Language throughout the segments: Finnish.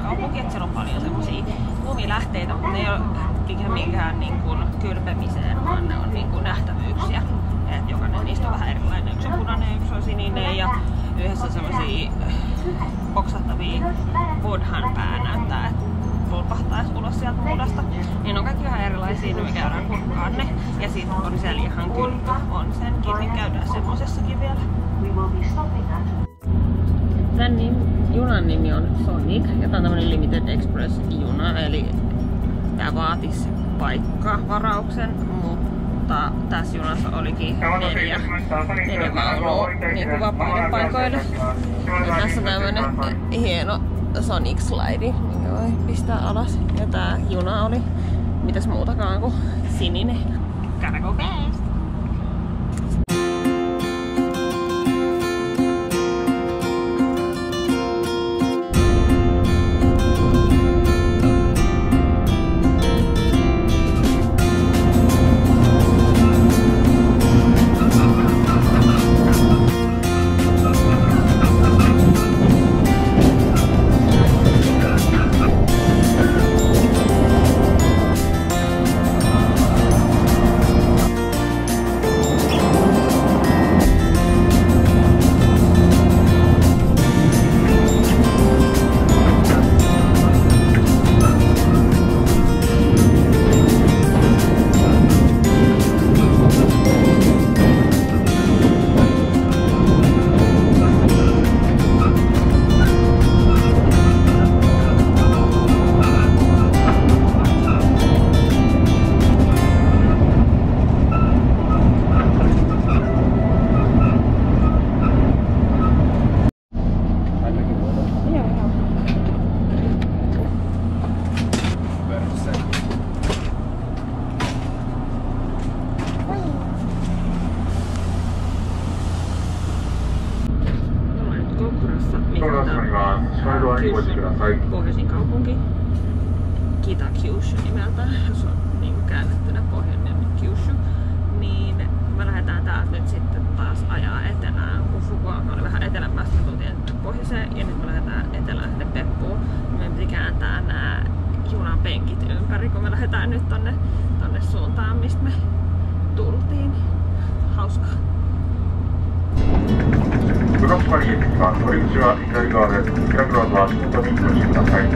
kaupunki, että siellä on paljon semmosia lumilähteitä, mutta ne ei ole mikään niin kuin kylpemiseen, vaan ne on niin kuin nähtävyyksiä. Et jokainen niistä on vähän erilainen. Yksi on punainen, yksi on sininen ja yhdessä on semmosia poksattavia buddhan pää näyttää, että pulpahtaisi ulos sieltä muudasta. Niin on kaikki ihan erilaisia, niin me käydään kurkkaan ne. Ja sit on siellä ihan kylpy on senkin, niin käydään semmosessakin vielä. Tän junan nimi on Sonic ja tää on tämmönen Limited Express juna, eli tää vaatis paikkavarauksen, mutta tässä junassa olikin neljä vaunua niin vapaille paikoille. Ja tässä on tämmönen hieno Sonic Slide, minkä voi pistää alas. Ja tää juna oli mitäs muutakaan kuin sininen. Gotta go fast! Pohjoisin kaupunki Kita-Kyushu nimeltään, jos on niin käännettynä pohjoinen Kyushu, niin me lähdetään täältä nyt sitten taas ajaa etelään, kun Fukuoka oli vähän etelämästä, me tultiin pohjoiseen ja nyt me lähdetään etelään sinne Beppuun. Meidän piti kääntää nämä junan penkit ympäri, kun me lähdetään nyt tonne suuntaan, mistä me tultiin. Hauskaa. ブロックマリー駅は乗り口は左側で逆側は外にご注意ください。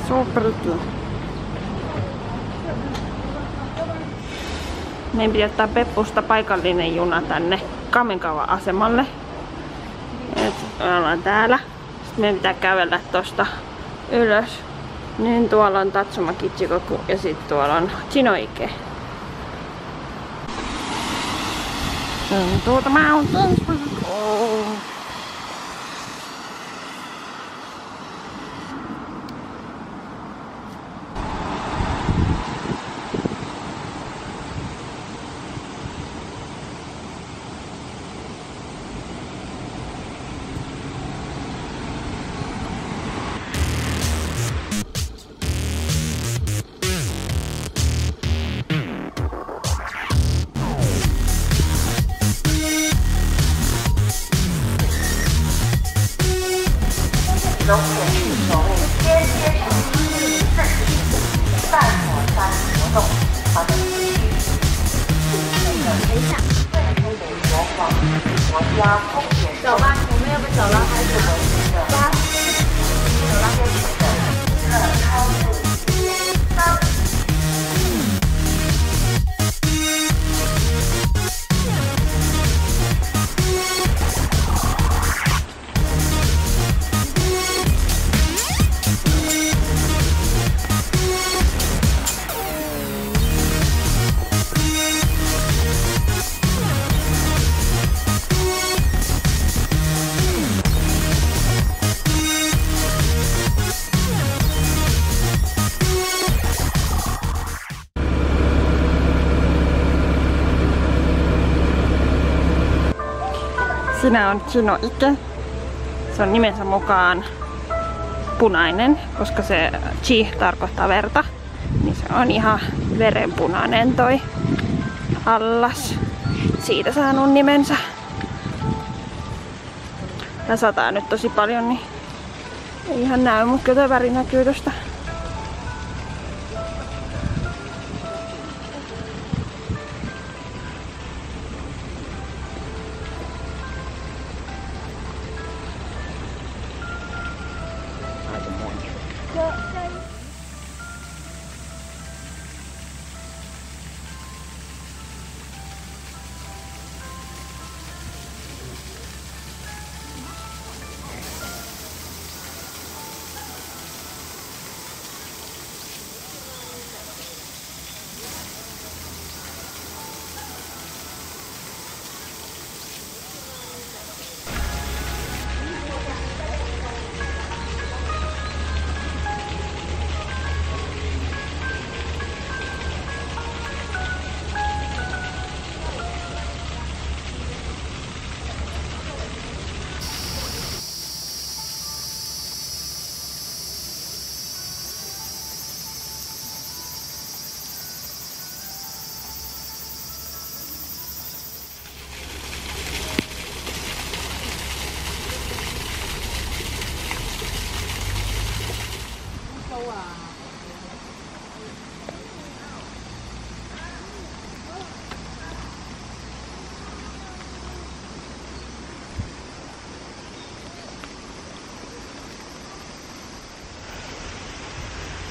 Superkla. Meidän piti ottaa Beppusta paikallinen juna tänne Kamenkawan asemalle. Et me ollaan täällä. Sitten meidän pitää kävellä tosta ylös. Niin tuolla on Tatsuma Kichikoku ja sitten tuolla on Chinoike. Into the mountains we go.走吧，我们要不走了还是走？走那边去的，超速3。Siinä on Chino-ike. Se on nimensä mukaan punainen, koska se chi tarkoittaa verta. Niin se on ihan verenpunainen toi allas. Siitä saanut nimensä. Tää sataa nyt tosi paljon, niin ei ihan näy, mutta kyllä toi väri näkyy tosta.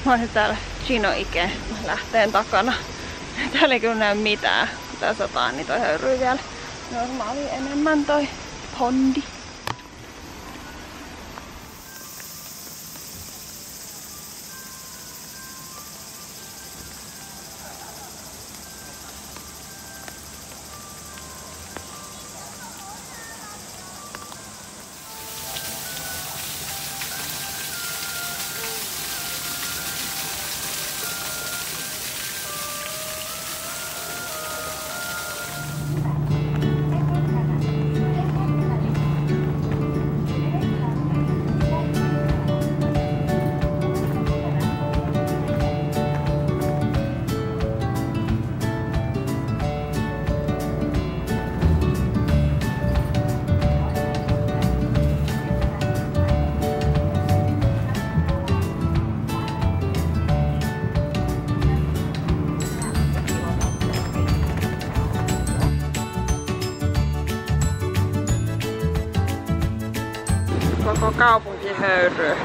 Mä oon täällä Chino-ike lähteen takana. Täällä ei kyllä näy mitään. Kun tää sataa, niin toi höyryy vielä normaali enemmän toi pondi. Koko kaupunki höyryy.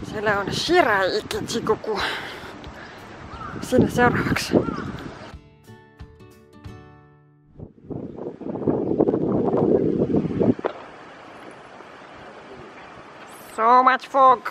Siellä on Shirai-Ikichikuku. Sinne seuraavaksi. So much fog.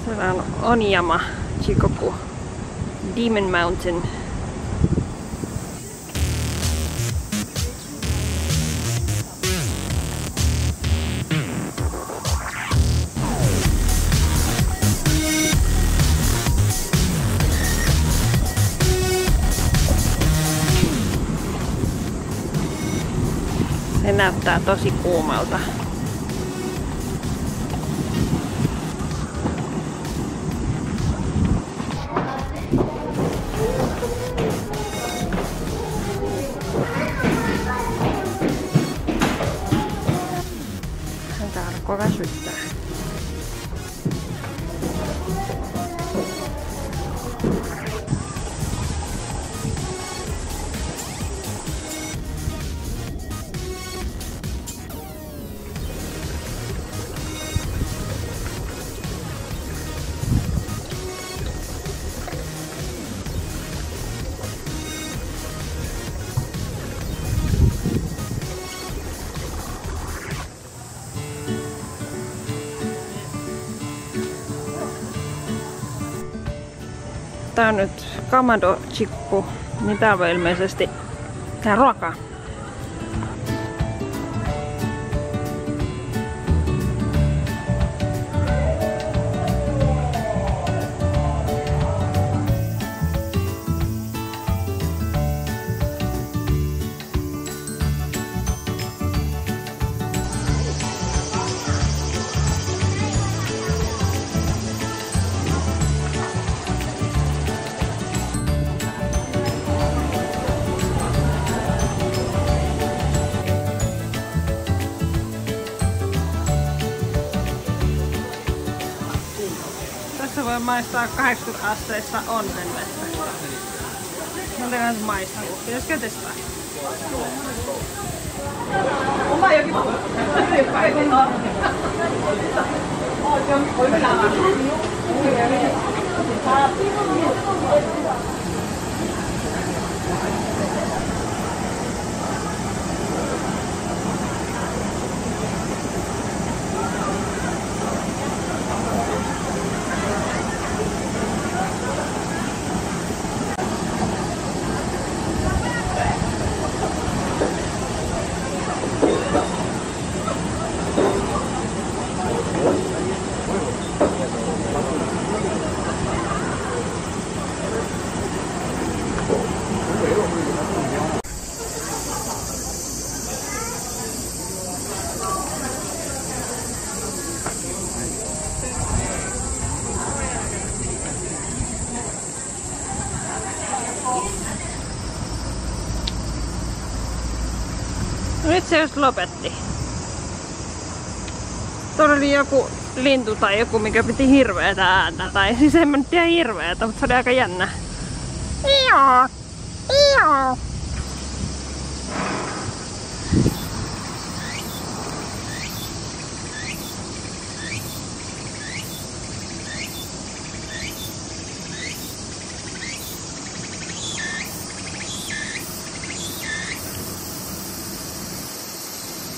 Siellä on Onyama, Shikoku, Demon Mountain. Se näyttää tosi kuumalta. Tarkko väsyttää. Tää on nyt Kamado-chikku, niin täällä on ilmeisesti tää ruokaa. Tässä voi maistaa 80 asteissa onsen vettä. No tehdään se maistaa, kun pitäisikö testaa? Nyt se just lopetti. Tuolla oli joku lintu tai joku, mikä piti hirveetä ääntä. Tai siis en mä nyt tiedä hirveetä, mutta se oli aika jännä. Joo! Joo!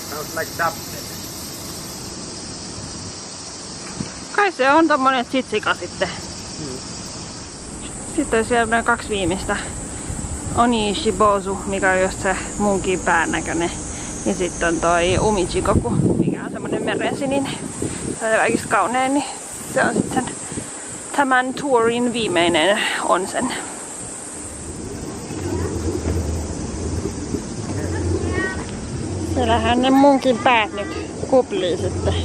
Sounds like dubstep. Kai se on tommonen tsitsika sitten. Sitten on siellä noin 2 viimeistä. Onishibozu, mikä on just se munkin pään näköinen. Ja sitten on toi Umichikoku, mikä on semmonen merensininen. Se on kaikista kaunein, niin se on sitten tämän tourin viimeinen onsen. Siellähän ne munkin päät nyt kuplii sitten.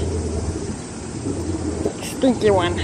Stinky one.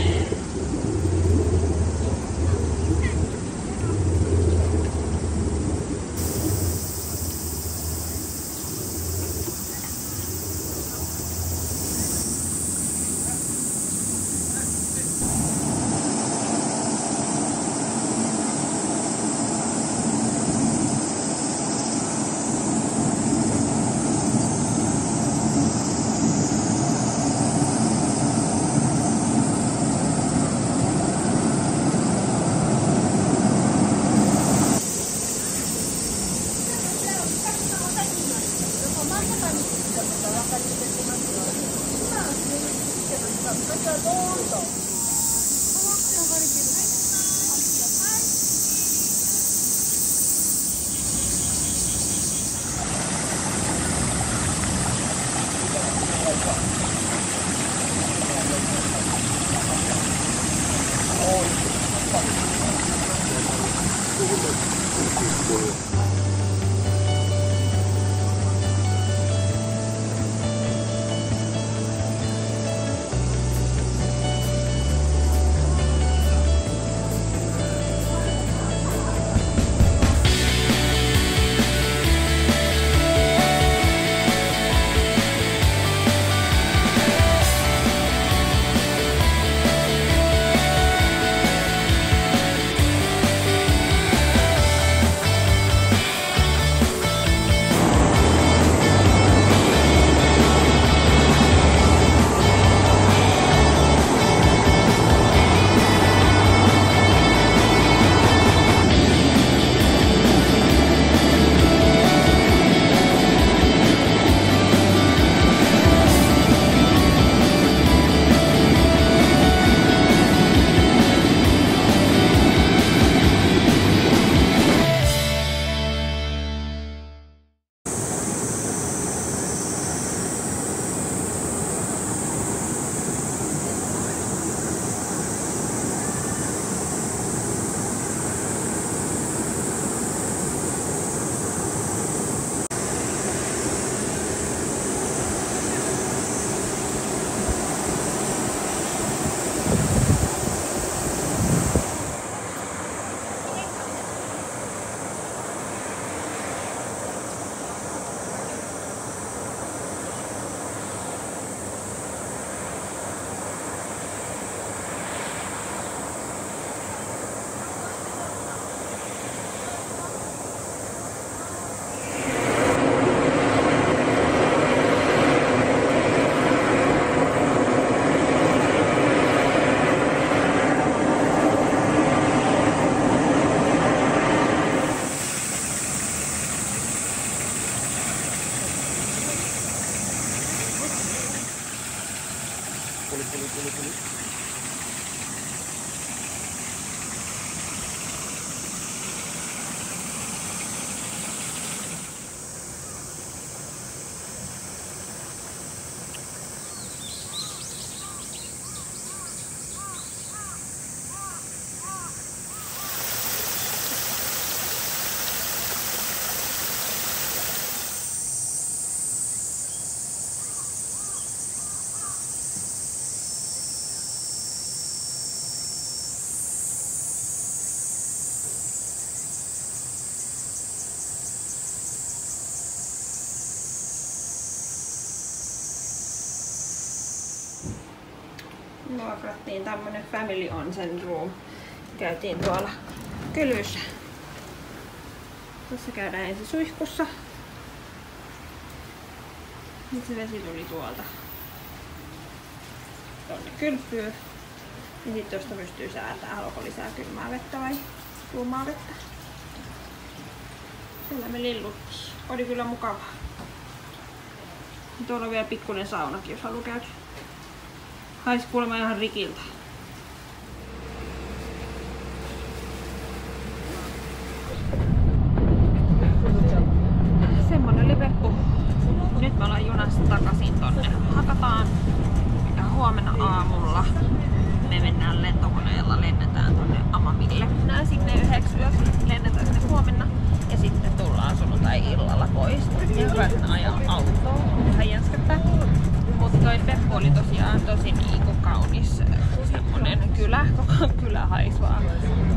Vuokrattiin tämmönen family onsen room. Käytiin tuolla Kylyssä. Tässä käydään ensin suihkussa. Nyt se vesi tuli tuolta tonne kylpyyn. Ja sitten tuosta pystyy säätämään, haluatko lisää kylmää vettä vai kuumaa vettä. Siellä me lilluttiin. Oli kyllä mukavaa. Tuolla on vielä pikkuinen saunakin, jos haluaa käydä. Haisi kuulemma ihan rikiltä. pois. Ja hyvä sen ajaa autoa. Vähän jänskättää. Mutta toi Peppu oli tosiaan tosi niinku kaunis semmonen kylä. Koko kylä haisi vaan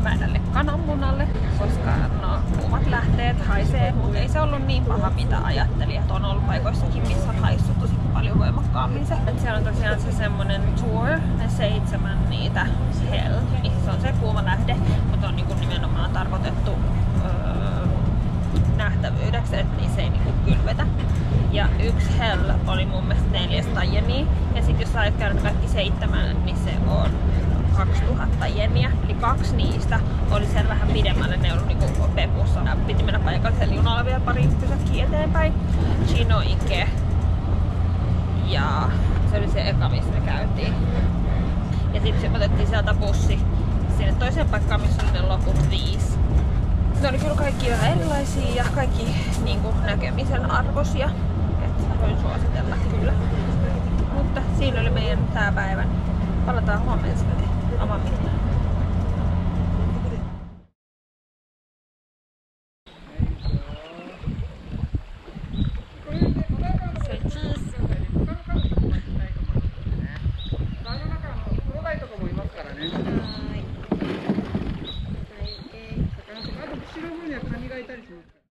väänälle kananmunalle, koska no kuumat lähteet haisee, mutta ei se ollut niin paha mitä ajattelin. Että on ollut paikoissakin, missä on haissut tosi paljon voimakkaammin se. Et siellä on tosiaan se semmonen tour, ne 7 niitä hell, missä on se kuuma lähde, mutta on niinku nimenomaan tarkoitettu nähtävyydeksi, että niissä ei niinku kylvetä. Ja yksi hell oli mun mielestä 4 jeniä. Ja sit jos sä olet käynyt kaikki 7, niin se on 2000 jeniä. Eli 2 niistä oli siellä vähän pidemmälle. Ne oli niinku Pepussa. Piti mennä paikalliselle junalla vielä pari pysäkkiä eteenpäin. Chinoike. Ja se oli se eka, missä me käytiin. Ja sitten otettiin sieltä bussi sinne toiseen paikkaan, missä oli ne loput 5. Ne oli kyllä kaikki vähän erilaisia ja kaikki niinku näkemisen arvoisia. Et voin suositella kyllä. Mutta siinä oli meidän tää päivän. Palataan huomenna sitten omammin.